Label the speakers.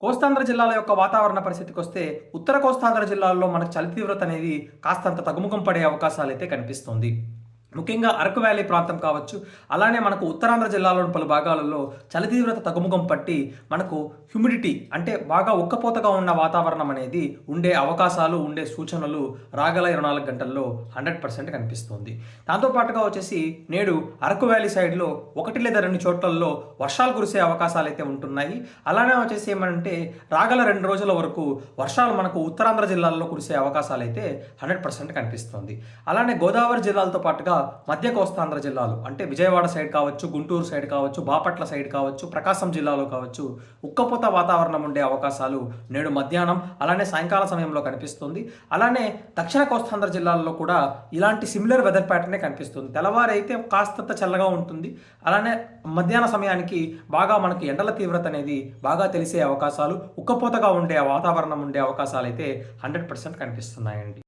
Speaker 1: కోస్తాంధ్ర జిల్లాల యొక్క వాతావరణ పరిస్థితికొస్తే, ఉత్తర కోస్తాంధ్ర జిల్లాల్లో మనకు చలి తీవ్రత అనేది కాస్తంత తగ్గుముఖం పడే అవకాశాలైతే కనిపిస్తుంది. ముఖ్యంగా అరకు వ్యాలీ ప్రాంతం కావచ్చు, అలానే మనకు ఉత్తరాంధ్ర జిల్లాలోని పలు భాగాలలో చలి తీవ్రత తగ్గుముఖం పట్టి, మనకు హ్యూమిడిటీ అంటే బాగా ఉక్కపోతగా ఉన్న వాతావరణం అనేది ఉండే అవకాశాలు, ఉండే సూచనలు రాగల 24 గంటల్లో 100% కనిపిస్తుంది. దాంతో పాటుగా వచ్చేసి నేడు అరకు వ్యాలీ సైడ్‌లో 1 లేదా 2 చోట్లల్లో వర్షాలు కురిసే అవకాశాలైతే ఉంటున్నాయి. అలానే వచ్చేసి ఏమనంటే రాగల 2 రోజుల వరకు వర్షాలు మనకు ఉత్తరాంధ్ర జిల్లాల్లో కురిసే అవకాశాలైతే 100% కనిపిస్తుంది. అలానే గోదావరి జిల్లాలతో పాటుగా మధ్య కోస్తాంధ్ర జిల్లాలు అంటే విజయవాడ సైడ్ కావచ్చు, గుంటూరు సైడ్ కావచ్చు, బాపట్ల సైడ్ కావచ్చు, ప్రకాశం జిల్లాలో కావచ్చు ఉక్కపోత వాతావరణం ఉండే అవకాశాలు నేడు మధ్యాహ్నం అలానే సాయంకాల సమయంలో కనిపిస్తుంది. అలానే దక్షిణ కోస్తాంధ్ర జిల్లాల్లో కూడా ఇలాంటి సిమిలర్ వెదర్ ప్యాటర్నే కనిపిస్తుంది. తెల్లవారైతే కాస్తంత చల్లగా ఉంటుంది. అలానే మధ్యాహ్న సమయానికి బాగా మనకి ఎండల తీవ్రత అనేది బాగా తెలిసే అవకాశాలు, ఉక్కపోతగా ఉండే వాతావరణం ఉండే అవకాశాలైతే 100% కనిపిస్తున్నాయండి.